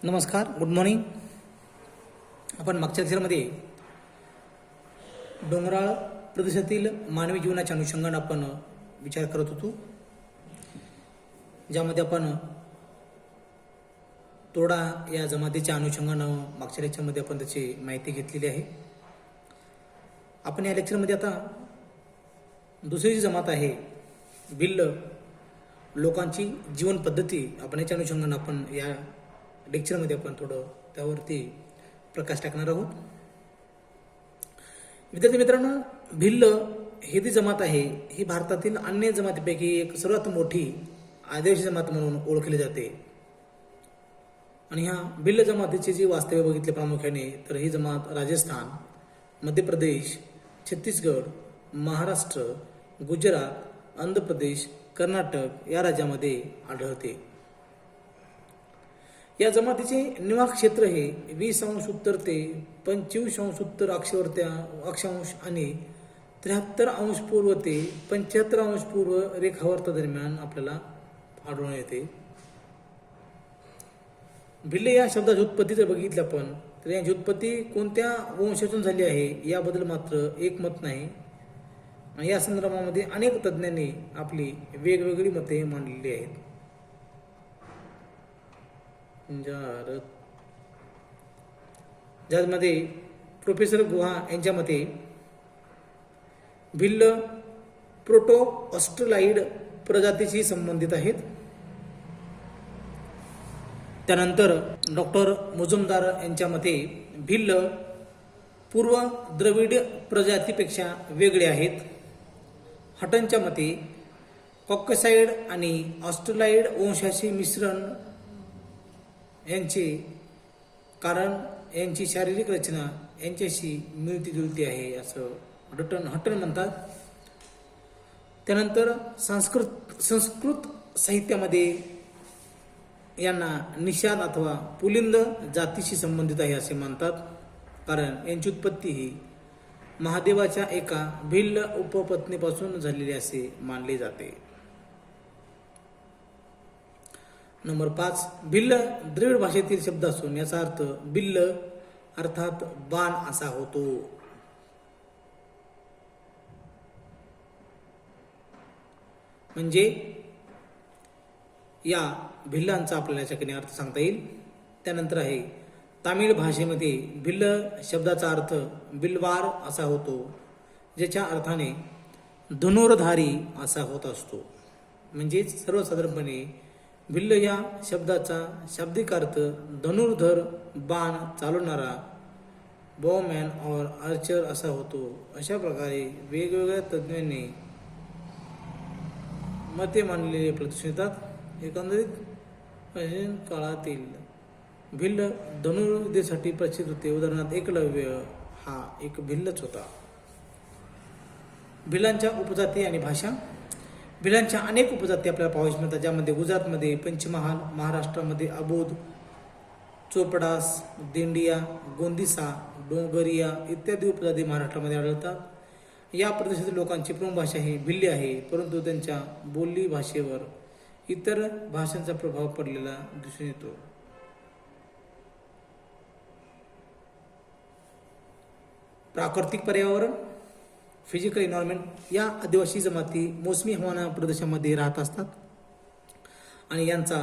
नमस्कार, good morning. आपण मागच्या लेक्चरमध्ये डोंगराळ प्रदेशातील मानवी जीवनाच्या अनुषंगाने आपण विचार करत होतो, ज्यामध्ये आपण तोडा या जमातीच्या अनुषंगाने मागच्या लेक्चरमध्ये आपण त्याची माहिती घेतलेली आहे. आपण या लेक्चरमध्ये आता दुसरी जी जमात आहे भिल्ल लोकांची जीवन पद्धती, आपण याच्या अनुषंगाने आपण या लेक्चरमध्ये आपण थोडं त्यावरती प्रकाश टाकणार आहोत. विद्यार्थी मित्रांनो, भिल्ल ही जी जमात आहे ही भारतातील अन्य जमातीपैकी एक सर्वात मोठी आदिवासी जमात म्हणून ओळखली जाते. आणि ह्या भिल्ल जमातीची जी वास्तव्य बघितले प्रामुख्याने तर ही जमात राजस्थान, मध्य प्रदेश, छत्तीसगड, महाराष्ट्र, गुजरात, आंध्र प्रदेश, कर्नाटक या राज्यामध्ये आढळते. या जमातीचे निवास क्षेत्र हे 20 अंश उत्तर ते 25 अंश उत्तर अक्षांश आणि 73 अंश पूर्व ते 75 अंश पूर्व रेखावर्त दरम्यान आपल्याला आढळून येते. भिल्ल या शब्दाची उत्पत्ती जर बघितली आपण तर याची उत्पत्ती कोणत्या वंशातून झाली आहे याबद्दल मात्र एकमत नाही. या संदर्भामध्ये अनेक तज्ज्ञांनी आपली वेगवेगळी मते मांडलेली आहेत. ज्यामध्ये प्रोफेसर गुहा यांच्या मते भिल्ल प्रोटो ऑस्ट्रेलाइड प्रजातीशी संबंधित आहेत. त्यानंतर डॉक्टर मुजुमदार यांच्या मते भिल्ल पूर्व द्रविड प्रजातीपेक्षा वेगळे आहेत. हटनच्या मते कॉकसाइड आणि ऑस्ट्रेलाइड वंशाचे मिश्रण यांचे कारण यांची शारीरिक रचना यांच्याशी मिळती जुळती आहे असं हटन म्हणतात. त्यानंतर संस्कृत साहित्यामध्ये यांना निषाद अथवा पुलिंद जातीशी संबंधित आहे असे मानतात, कारण यांची उत्पत्ती ही महादेवाच्या एका भिल्ल उपपत्नीपासून झालेली असे मानले जाते. नंबर 5, भिल्ल द्रविड भाषेतील शब्द असून याचा अर्थ भिल्ल अर्थात बाण असा होतो. म्हणजे या भिल्लांचा आपल्याला याच्याकडे अर्थ सांगता येईल. त्यानंतर आहे तामिळ भाषेमध्ये भिल्ल शब्दाचा अर्थ बिल्वार असा होतो, ज्याच्या अर्थाने धनुर्धारी असा होत असतो. म्हणजेच सर्वसाधारणपणे भिल्ल या शब्दाचा शाब्दिक अर्थ धनुर्धर, बाण चालवणारा, बॉमॅन और आर्चर असा होतो. अशा प्रकारे वेगवेगळ्या तज्ज्ञांनी मते मांडलेले प्रदर्शन येतात. एकंदरीत प्राचीन काळातील भिल्ल धनुर्विद्येसाठी प्रसिद्ध होते. उदाहरणार्थ एकलव्य हा एक भिल्लच होता. भिल्लांच्या उपजाती आणि भाषा. भिल्लांच्या अनेक उपजाती आपल्याला पाहावयास मिळतात, ज्यामध्ये गुजरातमध्ये पंचमहाल, महाराष्ट्रामध्ये अबोध, चोपडास, दिंडिया, गोंदिसा, डोंगरिया इत्यादी उपजाती महाराष्ट्रामध्ये आढळतात. या प्रदेशातील लोकांची प्रमुख भाषा ही भिल्ली आहे, परंतु त्यांच्या बोली भाषेवर इतर भाषांचा प्रभाव पडलेला दिसून येतो. प्राकृतिक पर्यावरण, फिजिकल एन्व्हायरमेंट. या आदिवासी जमाती मोसमी हवामान प्रदेशामध्ये राहत असतात आणि यांचा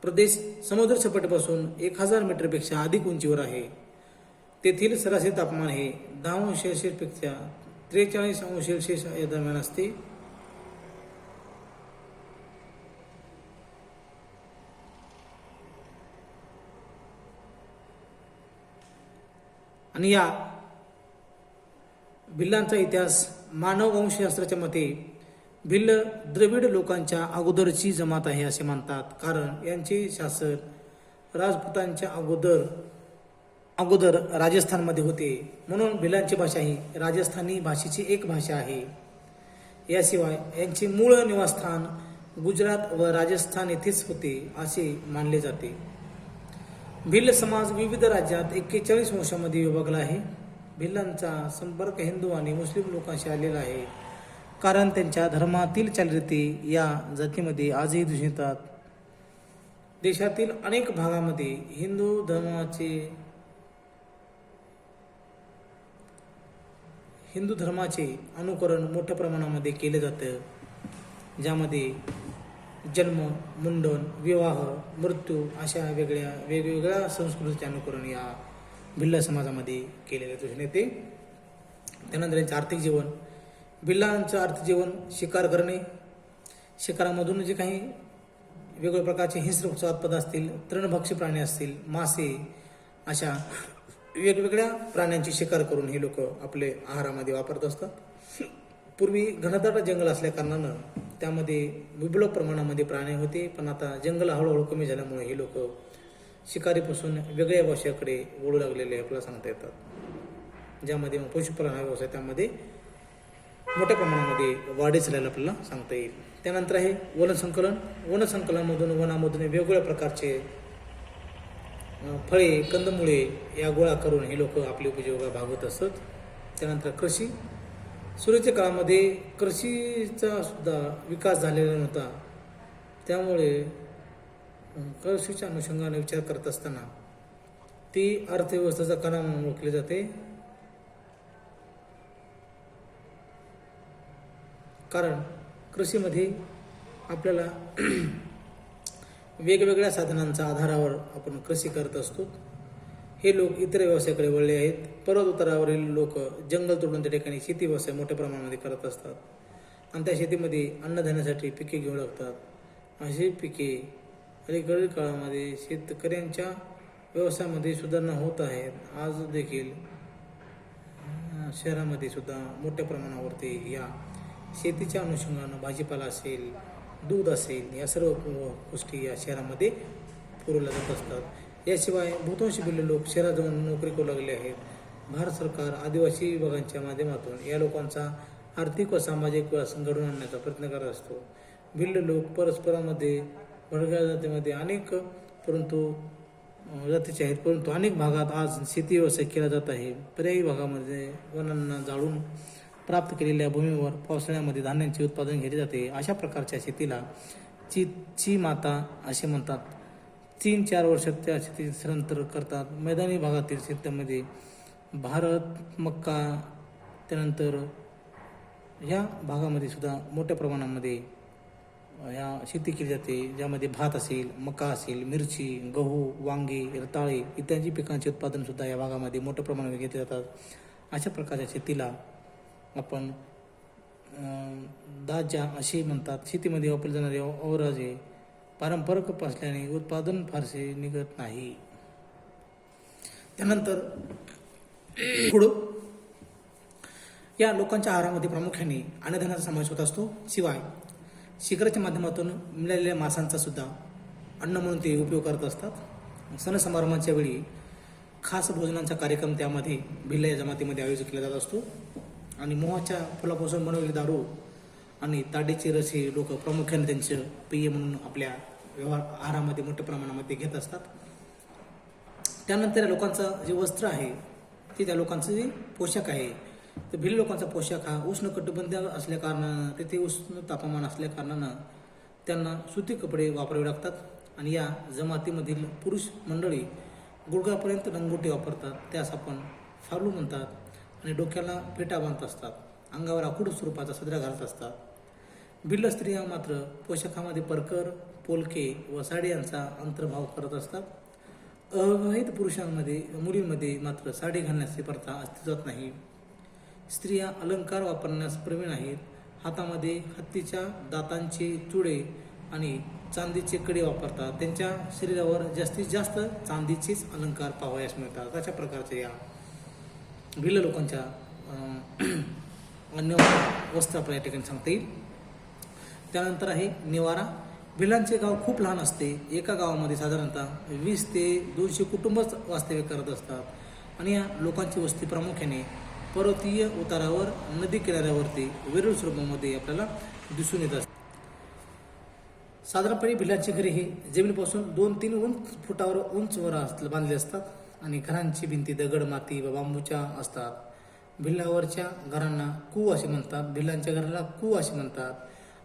प्रदेश समुद्र सपाटीपासून 1000 मीटरपेक्षा अधिक उंचीवर आहे. तेथील सरासरी तापमान हे 10 अंश सेल्सिअसपेक्षा 43 अंश सेल्सिअस या दरम्यान असते. आणि या भिल्लांचा इतिहास. मानव वंशशास्त्राच्या मते भिल्ल द्रविड लोकांच्या अगोदरची जमात आहे असे मानतात, कारण यांचे शासन राजपुतांच्या अगोदर राजस्थानमध्ये होते. म्हणून भिल्लांची भाषा ही राजस्थानी भाषेची एक भाषा आहे. याशिवाय यांचे मूळ निवासस्थान गुजरात व राजस्थान येथेच होते असे मानले जाते. भिल्ल समाज विविध राज्यात 41 वंशामध्ये विभागला आहे. भिल्लांचा संपर्क हिंदू आणि मुस्लिम लोकांशी आलेला आहे, कारण त्यांच्या धर्मातील चालीरीती या जातीमध्ये आजही दिसून येतात. देशातील अनेक भागामध्ये हिंदू धर्माचे अनुकरण मोठ्या प्रमाणामध्ये केले जातं, ज्यामध्ये जन्म, मुंडन, विवाह, मृत्यू अशा वेगवेगळ्या संस्कृतीचे अनुकरण या भिल्ल समाजामध्ये केलेले दिसून येते. त्यानंतर यांचं आर्थिक जीवन, भिल्लांचं आर्थिक जीवन शिकार करणे, शिकारामधून जे काही वेगवेगळ्या प्रकारचे हिंस्र उत्पाद असतील, तृणभक्षी प्राणी असतील, मासे, अशा वेगवेगळ्या प्राण्यांची शिकार करून हे लोक आपले आहारामध्ये वापरत असतात. पूर्वी घनदाट जंगल असल्या कारणानं त्यामध्ये विपुल प्रमाणामध्ये प्राणी होते, पण आता जंगल हळूहळू कमी झाल्यामुळे हे लोक शिकारीपासून वेगळ्या व्यवसायाकडे वळू लागलेले आपल्याला सांगता येतात, ज्यामध्ये पशुपालन हा व्यवसाय त्यामध्ये मोठ्या प्रमाणामध्ये वाढीस झालेला आपल्याला सांगता येईल. त्यानंतर आहे वनसंकलन. वनसंकलनामधून वनामधून वेगवेगळ्या प्रकारचे फळे, कंदमुळे या गोळा करून हे लोक आपले उपजीविका भागवत असतात. त्यानंतर कृषी. सुरुवातीच्या काळामध्ये कृषीचा सुद्धा विकास झालेला नव्हता, त्यामुळे कृषीच्या अनुषंगाने विचार करत असताना ती अर्थव्यवस्थेचा कणा म्हणून ओळखली जाते. कारण कृषीमध्ये आपल्याला वेगवेगळ्या साधनांच्या आधारावर आपण कृषी करत असतो. हे लोक इतर व्यवसायाकडे वळले आहेत. पर्वत उतारावरील लोक जंगल तोडून त्या ठिकाणी शेती व्यवसाय मोठ्या प्रमाणामध्ये करत असतात आणि त्या शेतीमध्ये अन्नधान्यासाठी पिके घेऊ लागतात. अशी पिके अलीकडील काळामध्ये शेतकऱ्यांच्या व्यवसायामध्ये सुधारणा होत आहेत. आज देखील शहरामध्ये सुद्धा मोठ्या प्रमाणावरती या शेतीच्या अनुषंगानं भाजीपाला असेल, दूध असेल, या सर्व गोष्टी या शहरामध्ये पुरवल्या जात असतात. याशिवाय बहुतांश भिल्ल लोक शहरात जाऊन नोकरी करू लागले आहेत. भारत सरकार आदिवासी विभागांच्या माध्यमातून या लोकांचा आर्थिक व सामाजिक विकास घडवून आणण्याचा प्रयत्न करत असतो. भिल्ल लोक परस्परांमध्ये भडक्या जातीमध्ये जातीचे आहेत, परंतु अनेक भागात आज शेती व्यवसाय केला जात आहे. पर्यायी भागामध्ये वनांना जाळून प्राप्त केलेल्या भूमीवर पावसाळ्यामध्ये धान्यांचे उत्पादन घेतले जाते. अशा प्रकारच्या शेतीला ची माता असे म्हणतात. 3-4 वर्षात त्या शेती स्थलांतर करतात. मैदानी भागातील शेतामध्ये भारत, मक्का, त्यानंतर ह्या भागामध्ये सुद्धा मोठ्या प्रमाणामध्ये या शेती केली जाते, ज्यामध्ये भात असेल, मका असेल, मिरची, गहू, वांगी, रताळे इत्यादी पिकांचे उत्पादन सुद्धा या भागामध्ये मोठ्या प्रमाणात घेतले जातात. अशा प्रकारच्या शेतीला आपण दाजा असे म्हणतात. शेतीमध्ये वापरले जाणारे अवराजे पारंपरिक असल्याने उत्पादन फारसे निघत नाही. त्यानंतर पुढं या लोकांच्या आहारामध्ये प्रामुख्याने अन्नधान्याचा समावेश होत असतो. शिवाय शिकारीच्या माध्यमातून मिळालेल्या मांसांचा सुद्धा अन्न म्हणून ते उपयोग करत असतात. सण समारंभाच्या वेळी खास भोजनांचा कार्यक्रम त्यामध्ये भिल्ल या जमातीमध्ये आयोजित केला जात असतो. आणि मोहाच्या फुलापासून बनवलेले दारू आणि ताडीचे रस हे लोक प्रामुख्याने त्यांचं पेय म्हणून आपल्या आहारामध्ये मोठ्या प्रमाणामध्ये घेत असतात. त्यानंतर लोकांचं जे वस्त्र आहे ते त्या लोकांचं जे पोशाख आहे, तर भिल्ल लोकांचा पोशाख हा उष्णकटिबंधीय असल्या कारणानं, तेथे उष्ण तापमान असल्या कारणानं त्यांना सुती कपडे वापरावे लागतात. आणि या जमातीमधील पुरुष मंडळी गुडघ्यापर्यंत लंगोटी वापरतात, त्यास आपण फालू म्हणतात. आणि डोक्याला फेटा बांधत असतात, अंगावर आखूड स्वरूपाचा सदरा घालत असतात. भिल्ल स्त्रिया मात्र पोशाखामध्ये परकर, पोलके व साडी यांचा अंतर्भाव करत असतात. अविवाहित मुलींमध्ये मात्र साडी घालण्याची प्रथा अस्तित्वात नाही. स्त्रिया अलंकार वापरण्यास प्रवीण आहेत. हातामध्ये हत्तीच्या दातांचे चुडे आणि चांदीचे कडे वापरतात. त्यांच्या शरीरावर जास्तीत जास्त चांदीचेच अलंकार पाहावयास मिळतात. अशा प्रकारच्या या भिल्ल लोकांच्या अन्य वस्त्र आपल्या या ठिकाणी सांगता येईल. त्यानंतर आहे निवारा. भिल्लांचे गाव खूप लहान असते. एका गावामध्ये साधारणतः 20 ते 200 कुटुंबच वास्तव्य करत असतात. आणि या लोकांची वस्ती प्रामुख्याने पर्वतीय उतारावर, नदी किनाऱ्यावरती वेरूळ स्वरूपामध्ये आपल्याला दिसून येत असते. साधारणपणे भिल्लांची घरे हे जमिनीपासून 2-3 फुटावर उंचवर बांधले असतात. आणि घरांची भिंती दगड, माती व बांबूच्या असतात. भिल्लावरच्या घरांना कू असे म्हणतात. भिल्लांच्या घराला कू असे म्हणतात.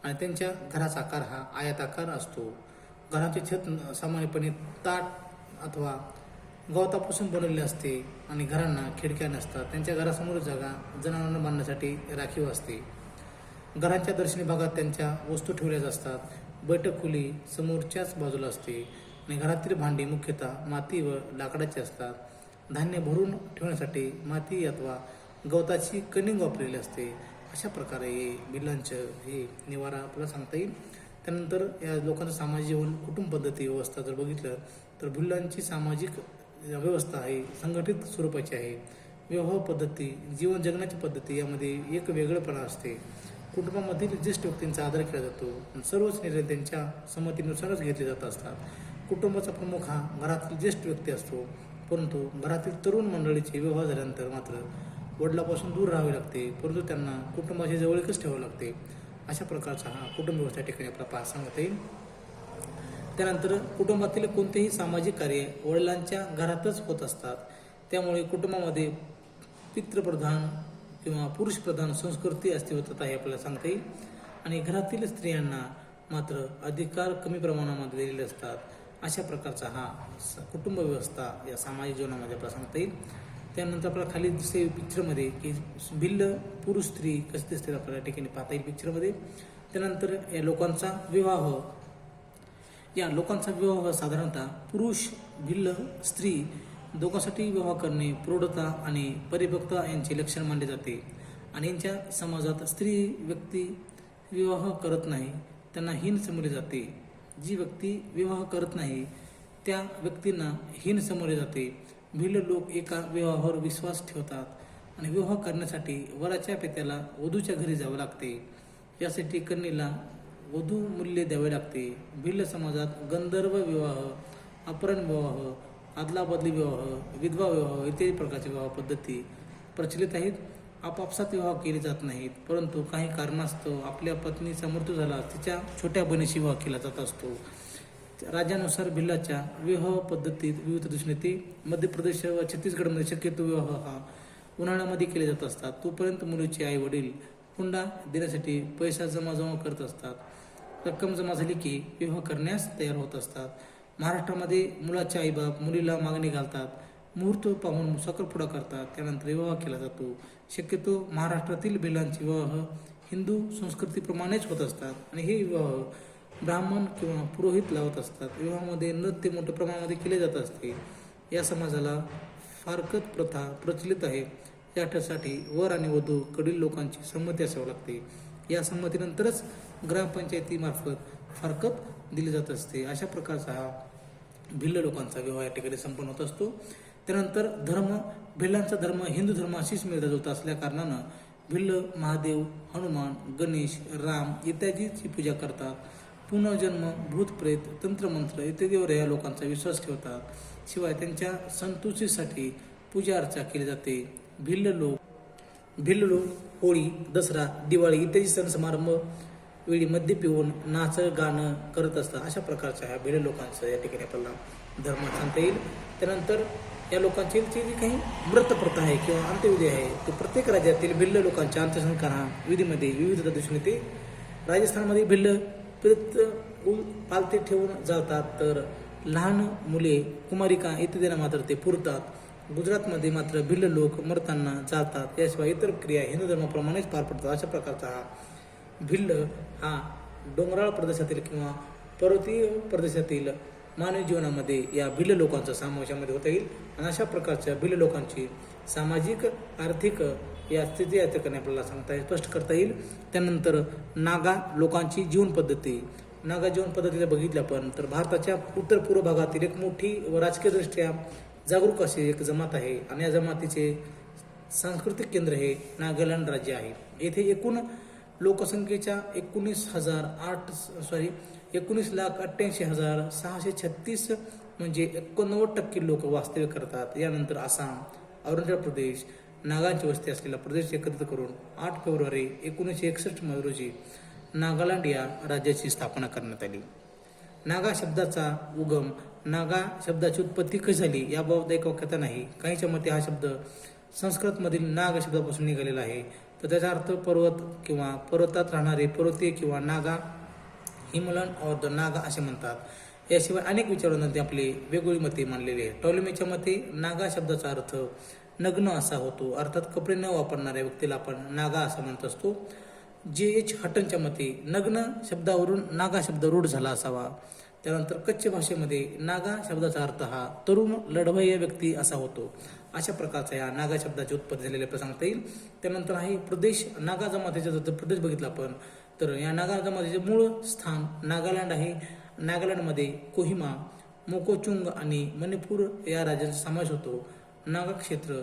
आणि त्यांच्या घराचा आकार हा आयताकार असतो. घराचे छत सामान्यपणे ताट अथवा गवतापासून बनवलेले असते आणि घरांना खिडक्या नसतात. त्यांच्या घरासमोर जागा जनावरांना बांधण्यासाठी राखीव असते. घरांच्या दर्शनी भागात त्यांच्या वस्तू ठेवल्या असतात. बैठक खोली समोरच्याच बाजूला असते आणि घरातील भांडी मुख्यतः माती व लाकडाची असतात. धान्य भरून ठेवण्यासाठी माती अथवा गवताची कणिंग वापरलेली असते. अशा प्रकारे हे भिल्लांचं हे निवारा आपल्याला सांगता येईल. त्यानंतर या लोकांचं सामाजिक जीवन कुटुंब पद्धती व्यवस्था जर बघितलं तर भिल्लांची सामाजिक व्यवस्था आहे संघटित स्वरूपाची आहे. विवाह पद्धती जीवन जगण्याची पद्धती यामध्ये एक वेगळेपणा असते. कुटुंबामधील ज्येष्ठ व्यक्तींचा आदर केला जातो. सर्वच निर्णय त्यांच्या संमतीनुसारच घेतले जात असतात. कुटुंबाचा प्रमुख हा घरातील ज्येष्ठ व्यक्ती असतो, परंतु घरातील तरुण मंडळीचे विवाह झाल्यानंतर मात्र वडिलापासून दूर राहावे लागते, परंतु त्यांना कुटुंबाच्या जवळीकच ठेवावे लागते. अशा प्रकारचा हा कुटुंब व्यवस्था ठिकाणी आपला सांगता येईल. त्यानंतर कुटुंबातील कोणतेही सामाजिक कार्य वडिलांच्या घरातच होत असतात. त्यामुळे कुटुंबामध्ये पितृप्रधान किंवा पुरुषप्रधान संस्कृती अस्तित्वात आहे आपल्याला सांगता येईल. आणि घरातील स्त्रियांना मात्र अधिकार कमी प्रमाणामध्ये दिलेले असतात. अशा प्रकारचा हा कुटुंब व्यवस्था या सामाजिक जीवनामध्ये आपल्याला सांगता येईल. त्यानंतर आपल्याला खाली दिसते पिक्चरमध्ये की भिल्ल पुरुष स्त्री कसे दिसते आपल्याला ठिकाणी पाहता येईल पिक्चरमध्ये. त्यानंतर या लोकांचा विवाह साधारणतः पुरुष भिल्ल स्त्री दोघांसाठी विवाह करणे प्रौढता आणि परिपक्वता यांचे लक्षण मानले जाते. आणि यांच्या समाजात स्त्री व्यक्ती विवाह करत नाही त्यांना हीन समजले जाते. जी व्यक्ती विवाह करत नाही त्या व्यक्तींना हीन समजले जाते. भिल्ल लोक एका विवाहावर विश्वास ठेवतात आणि विवाह करण्यासाठी वराच्या पित्याला वधूच्या घरी जावे लागते. यासाठी कन्येला वधू मूल्य द्यावे लागते. भिल्ल समाजात गंधर्व विवाह, अपहरण विवाह, आदलाबदली विवाह, विधवा विवाह इत्यादी प्रकारच्या विवाह पद्धती प्रचलित आहेत. आपापसात विवाह केले जात नाहीत, परंतु काही कारणास्तव आपल्या पत्नीचा मृत्यू झाला तिच्या छोट्या बहिणीशी विवाह केला जात असतो. राज्यानुसार भिल्लाच्या विवाह पद्धतीत विविध दिसून येते. मध्य प्रदेश व छत्तीसगडमध्ये शक्यतो विवाह हा उन्हाळ्यामध्ये केले जात असतात. तोपर्यंत मुलीचे आई वडील हुंडा देण्यासाठी पैसा जमा करत असतात. रक्कम जमा झाली की विवाह करण्यास तयार होत असतात. महाराष्ट्रामध्ये मुलाचे आईबाप मुलीला मागणी घालतात. मुहूर्त पाहून साखरपुडा करतात. त्यानंतर विवाह केला जातो. शक्यतो महाराष्ट्रातील भिल्लांचे विवाह हिंदू संस्कृतीप्रमाणेच होत असतात आणि हे विवाह ब्राह्मण किंवा पुरोहित लावत असतात. विवाहामध्ये नृत्य मोठ्या प्रमाणामध्ये केले जात असते. या समाजाला फारकत प्रथा प्रचलित आहे. यासाठी वर आणि वधू कडील लोकांची संमती असावी लागते. या संमतीनंतरच ग्रामपंचायतीमार्फत फारकत दिली जात असते. अशा प्रकारचा हा भिल्ल लोकांचा विवाह या ठिकाणी संपन्न होत असतो. त्यानंतर धर्म भिल्लांचा धर्म हिंदू धर्माशीच मिळता जुळता असल्या कारणानं भिल्ल महादेव, हनुमान, गणेश, राम इत्यादीची पूजा करतात. पुनर्जन्म, भूतप्रेत, तंत्रमंत्र इत्यादीवर या लोकांचा विश्वास ठेवतात. शिवाय त्यांच्या संतुष्टीसाठी पूजा अर्चा केली जाते. भिल्ल लोक होळी, दसरा, दिवाळी इत्यादी सण समारंभ वेळी मद्य पिऊन नाच गाणं करत असतात. अशा प्रकारच्या ह्या भिल्ल लोकांचं या ठिकाणी आपल्याला धर्म सांगता येईल. त्यानंतर या लोकांची जी काही व्रत प्रथा आहे किंवा अंत्यविधी आहे ते प्रत्येक राज्यातील भिल्ल लोकांच्या अंत्यसंस्कार विधीमध्ये विविधता दिसून येते. राजस्थानमध्ये भिल्ल प्रेत पालथे ठेवून जातात, तर लहान मुले कुमारिका इत्यादींना मात्र ते पुरतात. गुजरातमध्ये मात्र भिल्ल लोक मरताना जातात. याशिवाय इतर क्रिया हिंदू धर्माप्रमाणेच पार पडतात. अशा प्रकारचा हा भिल्ल हा डोंगराळ प्रदेशातील किंवा पर्वतीय प्रदेशातील मानवी जीवनामध्ये या भिल्ल लोकांचा समावेशामध्ये होता येईल. आणि अशा प्रकारच्या भिल्ल लोकांची सामाजिक आर्थिक या स्थिती याच्याकडे आपल्याला स्पष्ट करता येईल. त्यानंतर नागा लोकांची जीवन पद्धती. नागा जीवन पद्धतीला बघितलं आपण तर भारताच्या उत्तर पूर्व भागातील एक मोठी व राजकीयदृष्ट्या जागरूक अशी एक जमात आहे आणि या जमातीचे सांस्कृतिक केंद्र हे नागालँड राज्य आहे. येथे एकूण लोकसंख्येच्या 19,88,636 म्हणजे 89% लोक वास्तव्य करतात. यानंतर आसाम, अरुणाचल प्रदेश नागांची वस्ती असलेला प्रदेश एकत्रित करून 8 फेब्रुवारी 1961 रोजी नागालँड या राज्याची स्थापना करण्यात आली. नागा शब्दाचा उगम, नागा शब्दाची उत्पत्ती कशी झाली याबाबत एक वाक्यता नाही. काहींच्या मते हा शब्द संस्कृतमधील नाग शब्दापासून निघालेला आहे. तर त्याचा अर्थ पर्वत किंवा पर्वतात राहणारे पर्वतीय किंवा नागा, हिमलन और द नागा असे म्हणतात. याशिवाय अनेक विचारवंतांनी आपले वेगवेगळी मते मांडलेली आहे. टॉलेमीच्या मते नागा शब्दाचा अर्थ नग्न असा होतो, अर्थात कपडे न वापरणाऱ्या व्यक्तीला आपण नागा असं म्हणत असतो. J.H. हटनच्या मते नग्न शब्दावरून नागा शब्द रूढ झाला असावा. त्यानंतर कच्छ भाषेमध्ये नागा शब्दाचा अर्थ हा तरुण लढवय्या व्यक्ती असा होतो. अशा प्रकारचा या नागा शब्दाची उत्पत्ती झालेले आपल्याला सांगता येईल. त्यानंतर आहे प्रदेश. नागा जमातीचा जर प्रदेश बघितला आपण तर या नागा जमातीचे मूळ स्थान नागालँड आहे. नागालँडमध्ये कोहिमा, मोकोचुंग आणि मणिपूर या राज्यांचा समावेश होतो. नागा क्षेत्र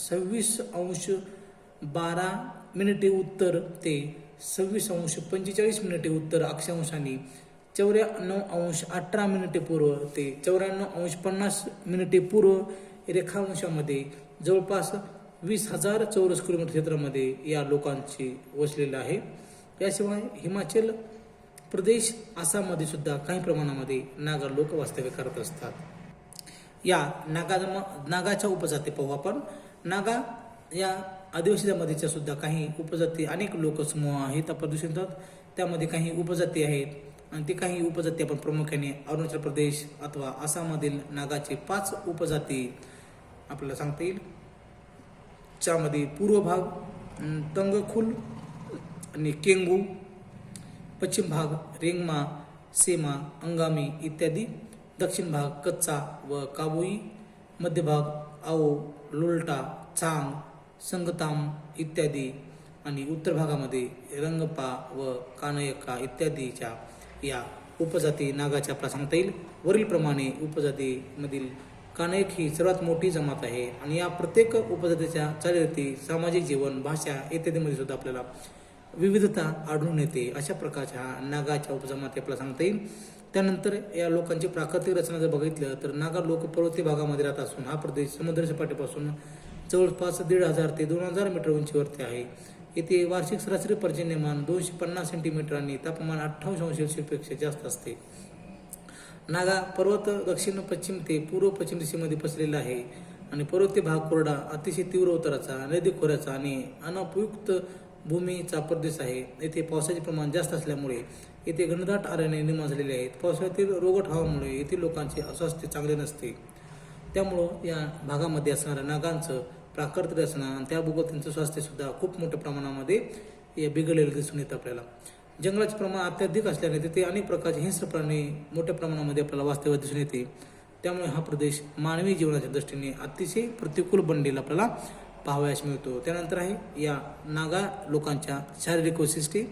26°12' उत्तर ते 26°45' उत्तर अक्षांश आणि 94°18' पूर्व ते 94°50' पूर्व रेखांशामध्ये जवळपास 20,000 चौरस किलोमीटर क्षेत्रामध्ये या लोकांची वसलेलं आहे. याशिवाय हिमाचल प्रदेश, आसाममध्ये सुद्धा काही प्रमाणामध्ये नागा लोक वास्तव्य करत असतात. या नागाच्या उपजाती पाहू आपण. नागा या आदिवासी जमातीच्या सुद्धा काही उपजाती, अनेक लोकसमूह आहेत आपण दिसून येतात. त्यामध्ये काही उपजाती आहेत आणि ते काही उपजाती आपण प्रामुख्याने अरुणाचल प्रदेश अथवा आसाममधील नागाचे 5 उपजाती आपल्याला सांगता येईल. त्यामध्ये पूर्व भाग तंगखुल आणि केंगू, पश्चिम भाग रेंगमा, सेमा, अंगामी इत्यादी, दक्षिण भाग कच्चा व काबुई, मध्य भाग आओ, लोल्टा, चांग, संगताम इत्यादी आणि उत्तर भागामध्ये रंगपा व कानयका इत्यादीच्या या उपजाती नागाच्या आपल्याला सांगता येईल. वरीलप्रमाणे उपजातीमधील कानयक ही सर्वात मोठी जमात आहे आणि या प्रत्येक उपजातीच्या चालीरीती, सामाजिक जीवन, भाषा इत्यादीमध्ये सुद्धा आपल्याला विविधता आढळून येते. अशा प्रकारच्या नागाच्या उपजमाती आपल्याला सांगता येईल. त्यानंतर या लोकांची प्राकृतिक रचना जर बघितलं तर नागा लोक पर्वतीय भागामध्ये राहत असून हा प्रदेश समुद्रसपाटीपासून जवळपास 1,500 ते 2,000 मीटर उंचीवरती आहे. येथे वार्षिक सरासरी पर्जन्यमान 250 सेंटीमीटर आणि तापमान 28° पेक्षा जास्त असते. नागा पर्वत दक्षिण पश्चिम ते पूर्व पश्चिम दिशेमध्ये पसरलेला आहे आणि पर्वतीय भाग कोरडा, अतिशय तीव्र उताराचा, नदी खोऱ्याचा आणि अनउपयुक्त भूमीचा प्रदेश आहे. येथे पावसाचे प्रमाण जास्त असल्यामुळे येथे घनदाट अरण्ये निर्माण झालेले आहेत. पावसाळ्यातील रोगट हवामुळे येथील लोकांचे स्वास्थ्य चांगले नसते. त्यामुळं या भागामध्ये असणाऱ्या नागांचं प्राकृतिक रचना आणि त्याभोवतीचं स्वास्थ्य सुद्धा खूप मोठ्या प्रमाणामध्ये बिघडलेलं दिसून येतं आपल्याला. जंगलाचे प्रमाण अत्याधिक असल्याने तिथे अनेक प्रकारचे हिंस्र प्राणी मोठ्या प्रमाणामध्ये आपल्याला वास्तव्यात दिसून येते. त्यामुळे हा प्रदेश मानवी जीवनाच्या दृष्टीने अतिशय प्रतिकूल बनलेला आपल्याला पाहावयास मिळतो. त्यानंतर आहे या नागा लोकांच्या शारीरिक वैशिष्ट्ये.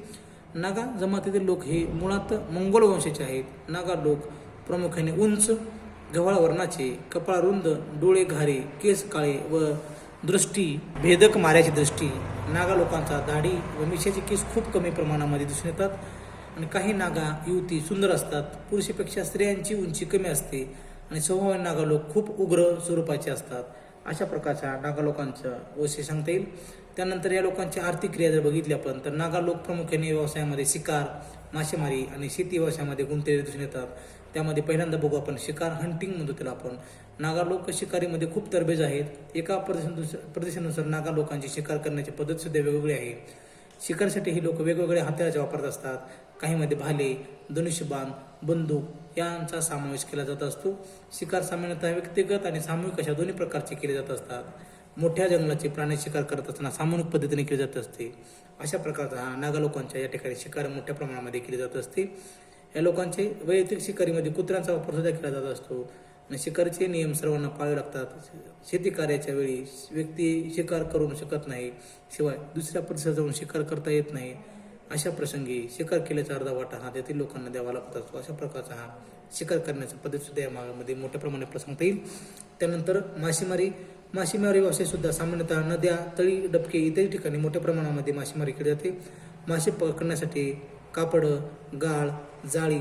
नागा जमातीतील लोक हे मुळात मंगोल वंशाचे आहेत. नागा लोक प्रामुख्याने उंच, गव्हाळ वर्णाचे, कपाळ रुंद, डोळे घारे, केस काळे व दृष्टी भेदक माऱ्याची दृष्टी. नागा लोकांचा दाढी व मिशाचे केस खूप कमी प्रमाणामध्ये दिसून येतात आणि काही नागा युवती सुंदर असतात. पुरुषापेक्षा स्त्रियांची उंची कमी असते आणि स्वभावाने नागा लोक खूप उग्र स्वरूपाचे असतात. अशा प्रकारच्या नागा लोकांचं वैशिष्ट्य सांगता येईल. त्यानंतर या लोकांची आर्थिक क्रिया जर बघितली आपण तर नागा लोक प्रामुख्याने व्यवसायामध्ये शिकार, मासेमारी आणि शेती व्यवसायामध्ये गुंतलेले दिसून येतात. त्यामध्ये पहिल्यांदा बघू आपण शिकार, हंटिंग म्हणतो त्याला आपण. नागा लोक शिकारीमध्ये खूप तरबेज आहेत. एका प्रदेशानुसार नागा लोकांची शिकार करण्याची पद्धत सुद्धा वेगवेगळी आहे. शिकारीसाठी ही लोक वेगवेगळ्या हत्याराचे वापरत असतात. काहीमध्ये भाले, धनुष्यबाण, बंदूक यांचा समावेश केला जात असतो. शिकार सामान्यतः व्यक्तिगत आणि सामूहिक अशा दोन्ही प्रकारचे केले जात असतात. मोठ्या जंगलाचे प्राणी शिकार करत असताना सामूहिक पद्धतीने केली जात असते. अशा प्रकारचा हा नागा लोकांच्या या ठिकाणी शिकार मोठ्या प्रमाणामध्ये केली जात असते. या लोकांचे वैयक्तिक शिकारीमध्ये कुत्र्यांचा वापर सुद्धा केला जात असतो आणि शिकारीचे नियम सर्वांना पाळावे लागतात. शेती कार्याच्या वेळी व्यक्ती शिकार करू शकत नाही, शिवाय दुसऱ्या प्रदेशात जाऊन शिकार करता येत नाही. अशा प्रसंगी शिकार केल्याचा अर्धा वाटा हा तेथील लोकांना द्यावा लागत असतो. अशा प्रकारचा हा शिकार करण्याचा पद्धत सुद्धा या भागामध्ये मोठ्या प्रमाणात सांगता येईल. त्यानंतर मासेमारी व्यवसाय सुद्धा सामान्यतः नद्या, तळी, डबके इत्यादी ठिकाणी मोठ्या प्रमाणामध्ये मासेमारी केली जाते. मासे पकडण्यासाठी कापड, गाळ, जाळी,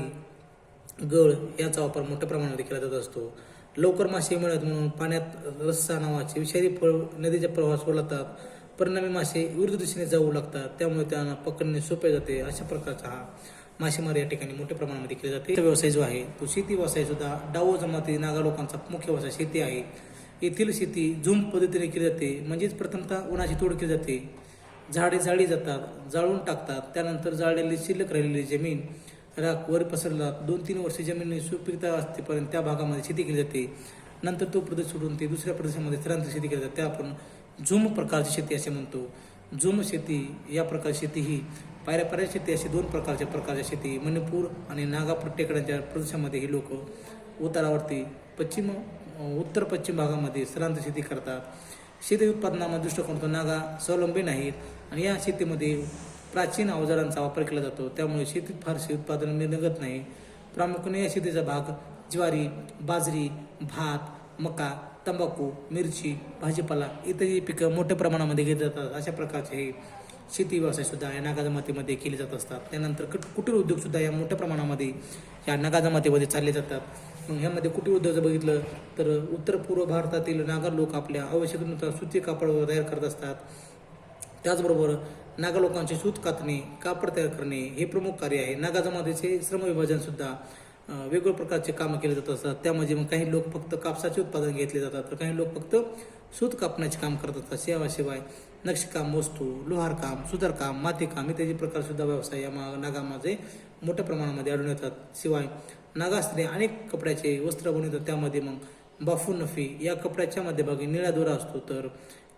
गळ याचा वापर मोठ्या प्रमाणामध्ये केला जात असतो. लवकर मासे मिळत म्हणून पाण्यात रस्सा नावाचे विषारी फळ नदीच्या प्रवाहात सोडतात. परिणामी मासे विरुद्ध दिशेने जाऊ लागतात, त्यामुळे त्यांना पकडणे सोपे जाते. अशा प्रकारचा हा मासेमारी या ठिकाणी मोठ्या प्रमाणामध्ये केला जाते. व्यवसाय जो आहे तो शेती व्यवसाय सुद्धा डावो जमाती नागा लोकांचा मुख्य व्यवसाय शेती आहे. येथील शेती झुंब पद्धतीने केली जाते, म्हणजेच प्रथमतः उन्हाची तोड केली जाते. झाडे जाळली जातात, जाळून टाकतात. त्यानंतर जाळलेली शिल्लक राहिलेली जमीन राख वर पसरला 2-3 वर्ष जमीन सुपीकता असतेपर्यंत त्या भागामध्ये शेती केली जाते. नंतर तो प्रदेश सोडून ते दुसऱ्या प्रदेशामध्ये स्थलांतर शेती केली जाते. त्या आपण झूम प्रकारची शेती असे म्हणतो. झूम शेती या प्रकारची शेती ही पायऱ्या शेती अशी 2 प्रकारच्या शेती मणिपूर आणि नागा टेकड्यांच्या प्रदेशामध्ये ही लोक उतारावरती उत्तर पश्चिम भागामध्ये स्थलांतर शेती करतात. शेती उत्पादनामध्ये दृष्टिकोनातून नागा स्वावलंबी नाहीत आणि या शेतीमध्ये प्राचीन अवजारांचा वापर केला जातो. त्यामुळे शेतीत फारसे उत्पादन निघत नाही. प्रामुख्याने या शेतीचा भाग ज्वारी, बाजरी, भात, मका, तंबाखू, मिरची, भाजीपाला इत्यादी पिकं मोठ्या प्रमाणामध्ये घेतली जातात. अशा प्रकारचे हे शेती व्यवसाय सुद्धा या नागा जमातीमध्ये केले जात असतात. त्यानंतर कुटीर उद्योग सुद्धा या मोठ्या प्रमाणामध्ये या नागा जमातीमध्ये चालले जातात. मग ह्यामध्ये कुटीर उद्योग जर बघितलं तर उत्तर पूर्व भारतातील नागा लोक आपल्या आवश्यकतेनुसार सुती कापड तयार करत असतात. त्याचबरोबर नागा लोकांचे सूत कातणे, कापड तयार करणे हे प्रमुख कार्य आहे. नागा जमातीचे श्रमविभाजन सुद्धा वेगवेगळ्या प्रकारचे कामं केले जात असतात. त्यामध्ये मग काही लोक फक्त कापसाचे उत्पादन घेतले जातात तर काही लोक फक्त सूत कापण्याचे काम करत असतात. शिवाय नक्षीकाम वस्तू, लोहारकाम, सुतारकाम, मातीकाम इत्यादी प्रकार सुद्धा व्यवसाय या नागामध्ये मोठ्या प्रमाणामध्ये आढळून येतात. शिवाय नागा स्त्रिया अनेक कपड्याचे वस्त्र बनवतात. त्यामध्ये मग बाफू नफी या कपड्याच्या मध्यभागी निळा दोरा असतो तर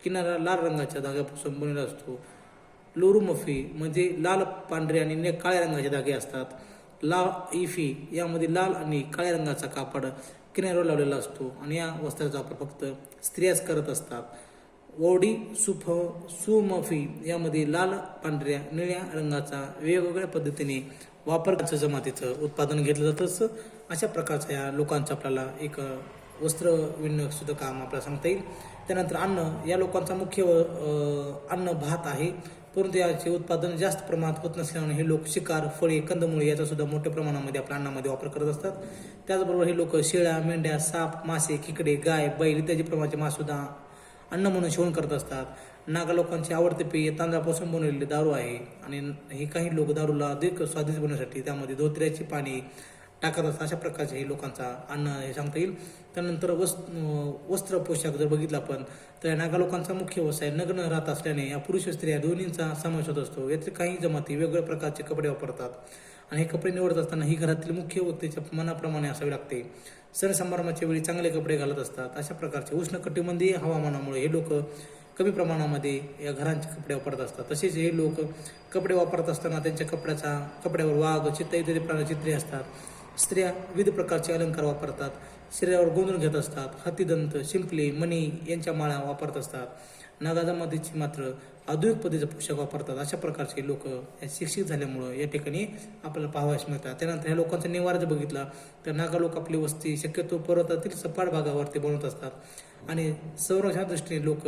किनारा लाल रंगाच्या धाग्यापासून बनलेला असतो. लोरू मफी म्हणजे लाल, पांढरे आणि काळ्या रंगाचे धागे असतात. ला इफी यामध्ये लाल आणि काळ्या रंगाचा कापड किनाऱ्यावर लावलेला असतो आणि या वस्त्राचा वापर फक्त स्त्रियाच करत असतात. वोडी सुमफी यामध्ये लाल, पांढऱ्या, निळ्या रंगाचा वेगवेगळ्या पद्धतीने वापर जमातीचं उत्पादन घेतलं जातं. अशा प्रकारचा या लोकांचं आपल्याला एक वस्त्र विणणं सुद्धा काम आपल्याला सांगता येईल. त्यानंतर अन्न या लोकांचा मुख्य अन्न भात आहे. परंतु याचे उत्पादन जास्त प्रमाणात होत नसल्याने हे लोक शिकार, फळे, कंदमुळे याचा सुद्धा मोठ्या प्रमाणामध्ये आपल्या अन्नामध्ये वापर करत असतात. त्याचबरोबर हे लोक शेळ्या, मेंढ्या, साप, मासे, खेकडे, गाय, बैल इत्यादी प्रमाणाचे मास सुद्धा अन्न म्हणून सेवन करत असतात. नागा लोकांचे आवडते पेय तांदळापासून बनवलेले दारू आहे आणि हे काही लोक दारूला अधिक स्वादिष्ट बनवण्यासाठी त्यामध्ये धोत्र्याची पाणी टाकत असतात. अशा प्रकारचे हे लोकांचा अन्न हे सांगता येईल. त्यानंतर वस्त्र पोशाख जर बघितला आपण तर नागा लोकांचा मुख्य व्यवसाय नग्न राहत असल्याने या पुरुष स्त्रिया दोन्हींचा समावेश होत असतो. यातील काही जमाती वेगवेगळ्या प्रकारचे कपडे वापरतात आणि हे कपडे निवडत असताना ही घरातील मुख्य व्यक्तीच्या मनाप्रमाणे असावे लागते. सण समारंभाच्या वेळी चांगले कपडे घालत असतात. अशा प्रकारचे उष्णकटिबंधीय हवामानामुळे हे लोक कमी प्रमाणामध्ये या घरांचे कपडे वापरत असतात. तसेच हे लोक कपडे वापरत असताना त्यांच्या कपड्यावर वाघ, चित्ता इत्यादी प्राणी चित्रे असतात. स्त्रिया विविध प्रकारचे अलंकार वापरतात. शरीरावर गोंधळ घेत असतात. हत्तीदंत, शिंपले, मणी यांच्या माळा वापरत असतात. नागा जमातीची मात्र आधुनिक पद्धतीचा पोशाख वापरतात. अशा प्रकारचे लोक शिक्षित झाल्यामुळं या ठिकाणी आपल्याला पाहावयास मिळतात. त्यानंतर ह्या लोकांचा निवारा जर बघितला तर नागा लोक आपली वस्ती शक्यतो पर्वतातील सपाट भागावरती बनवत असतात आणि संरक्षणाच्या दृष्टीने लोक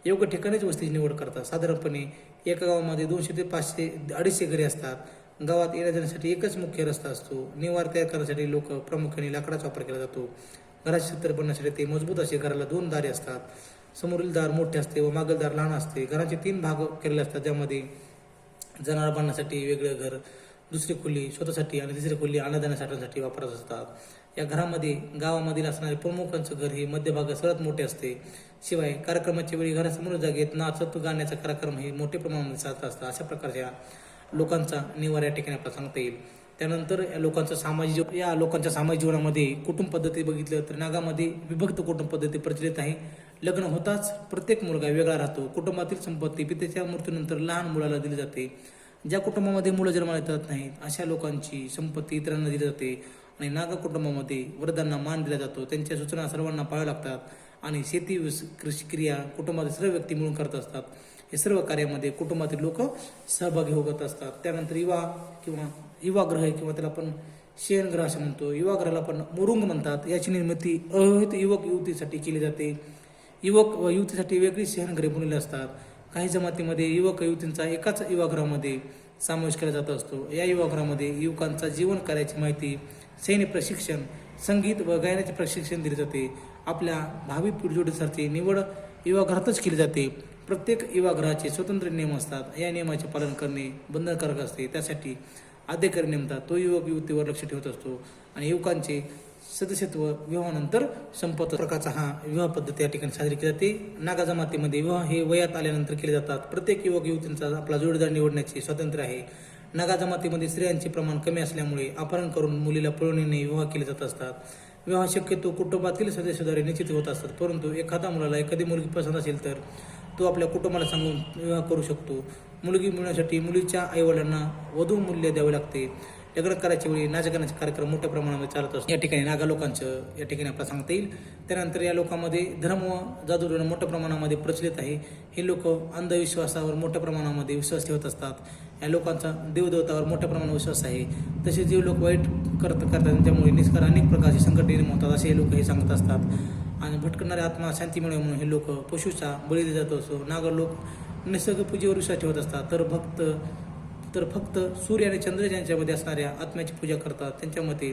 योग्य ठिकाणीच वस्तीची निवड करतात. साधारणपणे एका गावामध्ये 200 ते 500 250 घरे असतात. गावात येण्या जाण्यासाठी एकच मुख्य रस्ता असतो. निवार तयार करण्यासाठी लोक प्रामुख्याने लाकडाचा वापर केला जातो. घराचे छप्पर बनण्यासाठी ते मजबूत असे घराला 2 दारे असतात. समोरील दार मोठे असते व मागील दार लहान असते. घराचे 3 भाग केलेले असतात ज्यामध्ये जनावर बांधण्यासाठी वेगळे घर, दुसरी खोली स्वतःसाठी आणि तिसरी खोली अन्नधान्यासाठी वापरत असतात. या घरामध्ये गावामधील असणारे प्रमुखांचं घर हे मध्यभागात सर्वात मोठे असते. शिवाय कार्यक्रमाच्या वेळी घरासमोर जागेत नाचत गाण्याचा कार्यक्रम हे मोठ्या प्रमाणामध्ये चालत असतात. अशा प्रकारच्या लोकांचा निवार या ठिकाणी आपल्याला सांगता येईल. त्यानंतर या लोकांच्या सामाजिक जीवनामध्ये कुटुंब पद्धती बघितलं तर नागामध्ये विभक्त कुटुंब पद्धती प्रचलित आहे. लग्न होताच प्रत्येक मुलगा वेगळा राहतो. कुटुंबातील संपत्ती पित्याच्या मृत्यूनंतर लहान मुलाला दिली जाते. ज्या कुटुंबामध्ये मुलं जन्माला येतात नाहीत अशा लोकांची संपत्ती इतरांना दिली जाते आणि नागा कुटुंबामध्ये वृद्धांना मान दिला जातो. त्यांच्या सूचना सर्वांना पाळाव्या लागतात आणि शेती कृषी क्रिया कुटुंबातील सर्व व्यक्ती मिळून करत असतात. हे सर्व कार्यामध्ये कुटुंबातील लोक सहभागी होत असतात. त्यानंतर युवाग्रह किंवा त्याला आपण शयनग्रह असं म्हणतो. युवाग्रहाला आपण मुरुंग म्हणतात. याची निर्मिती अविवाहित युवक युवतीसाठी केली जाते. युवक व युवतीसाठी वेगळी शयनगृहे बनवलेली असतात. काही जमातीमध्ये युवक युवतींचा एकाच युवागृहामध्ये समावेश केला जात असतो. या युवागृहामध्ये युवकांचा जीवन कार्याची माहिती, सैनिक प्रशिक्षण, संगीत व गायनाचे प्रशिक्षण दिले जाते. आपल्या भावी पिढीसाठी निवड युवागृहातच केली जाते. प्रत्येक युवागृहाचे स्वतंत्र नियम असतात. या नियमाचे पालन करणे बंधनकारक असते. त्यासाठी अधिकारी नेमतात. तो युवक युवतीवर लक्ष ठेवत असतो आणि युवकांचे सदस्यत्व विवाहानंतर संपत प्रकारचा हा विवाह पद्धती या ठिकाणी साजरी केली जाते. नागा जमातीमध्ये विवाह हे वयात आल्यानंतर केले जातात. प्रत्येक युवक युवतींचा आपला जोडीदार निवडण्याचे स्वातंत्र्य आहे. नागा जमातीमध्ये स्त्रियांचे प्रमाण कमी असल्यामुळे अपहरण करून मुलीला पळवणीने विवाह केले जात असतात. विवाह शक्यतो कुटुंबातील सदस्याद्वारे निश्चित होत असतात, परंतु एखादा मुलाला एखादी मुलगी पसंत असेल तर तो आपल्या कुटुंबाला सांगून विवाह करू शकतो. मुलगी मिळण्यासाठी मुलीच्या आईवडिलांना वधू मूल्य द्यावे लागते. लग्न करायच्या वेळी नाचगाण्याचे कार्यक्रम मोठ्या प्रमाणामध्ये चालत असतो. या ठिकाणी नागा लोकांचं या ठिकाणी आपल्याला सांगता येईल. त्यानंतर या लोकांमध्ये धर्म व जादू मोठ्या प्रमाणामध्ये प्रचलित आहे. हे लोक अंधविश्वासावर मोठ्या प्रमाणामध्ये विश्वास ठेवत असतात. या लोकांचा देवदेवतावर मोठ्या प्रमाणात विश्वास आहे. तसेच जे लोक वाईट करतात त्यामुळे निष्कार अनेक प्रकारचे संकट निर्माण होतात असे हे लोक हे सांगत असतात. आणि भटकणाऱ्या आत्मा शांती मिळावी म्हणून हे लोक पशुचा बळी दिला जात असतो. नागर लोक निसर्ग पूजेवर विश्वास ठेवत असतात, तर फक्त सूर्य आणि चंद्र यांच्यामध्ये असणाऱ्या आत्म्याची पूजा करतात. त्यांच्या मते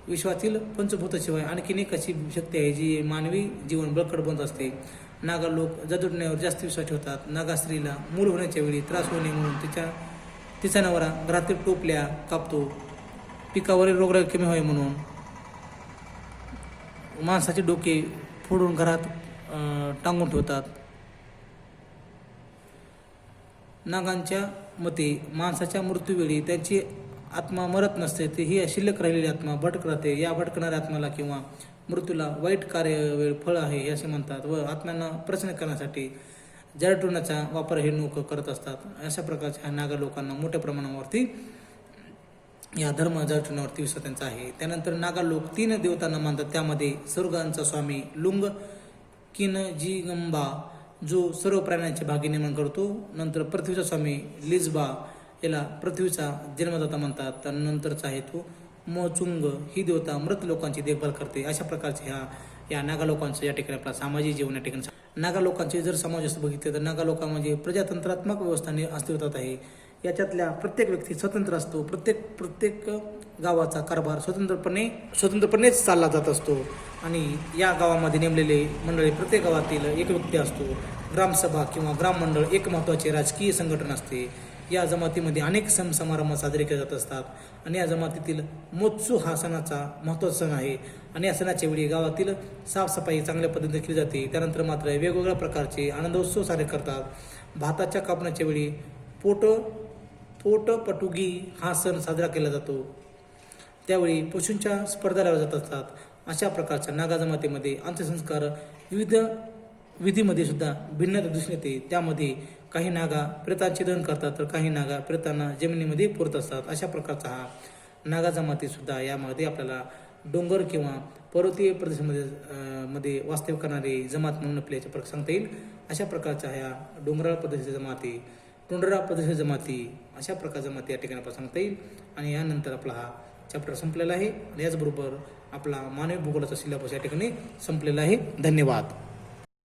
विश्वातील पंचभूताशिवाय आणखीन एक अशी शक्ती आहे जी मानवी जीवन बळकट बनत असते. नागा लोक जादूटण्यावर जास्त विश्वास ठेवतात. नागा स्त्रीला मूल होण्याच्या वेळी त्रास होणे म्हणून तिचा नवरा घरातील टोपल्या कापतो. पिकावरील रोगराई कमी व्हावे म्हणून माणसाचे डोके फोडून घरात टांगून ठेवतात. नागांच्या मते माणसाच्या मृत्यूवेळी त्यांची आत्मा मरत नसते, ते ही शिल्लक राहिलेली आत्मा भटक राहते. या भटकणाऱ्या आत्म्याला किंवा मृत्यूला वाईट कार्यवेळ फळ आहे हे असे म्हणतात व आत्म्यांना प्रसन्न करण्यासाठी जडटुण्याचा वापर हे लोक करत असतात. अशा प्रकारच्या नागा लोकांना मोठ्या प्रमाणावरती या धर्म जडटुण्यावरती विश्वास त्यांचा आहे. त्यानंतर नागा लोक 3 देवतांना मानतात. त्यामध्ये स्वर्गांचा स्वामी लुंग किनजिगंबा जो सर्व प्राण्यांचे भाग्य निर्माण करतो. नंतर पृथ्वीचा स्वामी लिझबा याला पृथ्वीचा जन्मदाता म्हणतात. त्यानंतरचा आहे तो मोचुंग ही देवता मृत लोकांची देखभाल करते. अशा प्रकारचे या नागा लोकांचं या ठिकाणी आपला सामाजिक जीवन या ठिकाणी. नागा लोकांचे जर समाज असं बघितले तर नागा लोकांमध्ये प्रजातंत्रात्मक व्यवस्थाने अस्तित्वात आहे. याच्यातल्या प्रत्येक व्यक्ती स्वतंत्र असतो. प्रत्येक गावाचा कारभार स्वतंत्रपणेच चालला जात असतो आणि या गावामध्ये नेमलेले मंडळी प्रत्येक गावातील एक व्यक्ती असतो. ग्रामसभा किंवा ग्राममंडळ एक महत्त्वाचे राजकीय संघटन असते. या जमातीमध्ये अनेक सण समारंभ साजरे केले जात असतात आणि या जमातीतील मोत्सू हा सणाचा महत्त्वाचा सण आहे आणि या सणाच्या वेळी गावातील साफसफाई चांगल्या पद्धतीने केली जाते. त्यानंतर मात्र वेगवेगळ्या प्रकारचे आनंदोत्सव साजरे करतात. भाताच्या कापण्याच्या वेळी पोटपटुगी हा सण साजरा केला जातो. त्यावेळी पशूंच्या स्पर्धा लावल्या जात असतात. अशा प्रकारच्या नागा जमातीमध्ये अंत्यसंस्कार विविध विधीमध्ये सुद्धा भिन्नता दिसून येते. त्यामध्ये काही नागा प्रेतांचे दहन करतात तर काही नागा प्रेतांना जमिनीमध्ये पुरत असतात. अशा प्रकारचा हा नागा जमाती सुद्धा यामध्ये आपल्याला डोंगर किंवा पर्वतीय प्रदेशामध्ये वास्तव्य करणारी जमात म्हणून आपल्याच्या प्रकार सांगता येईल. अशा प्रकारच्या ह्या डोंगराळ प्रदेशाच्या जमाती, टुंड्रा प्रदेशाच्या जमाती, अशा प्रकारच्या जमाती या ठिकाणी आपल्याला सांगता येईल. आणि यानंतर आपला हा चॅप्टर संपलेला आहे आणि याचबरोबर आपला मानवी भूगोलाचा सिलेबस या ठिकाणी संपलेला आहे. धन्यवाद.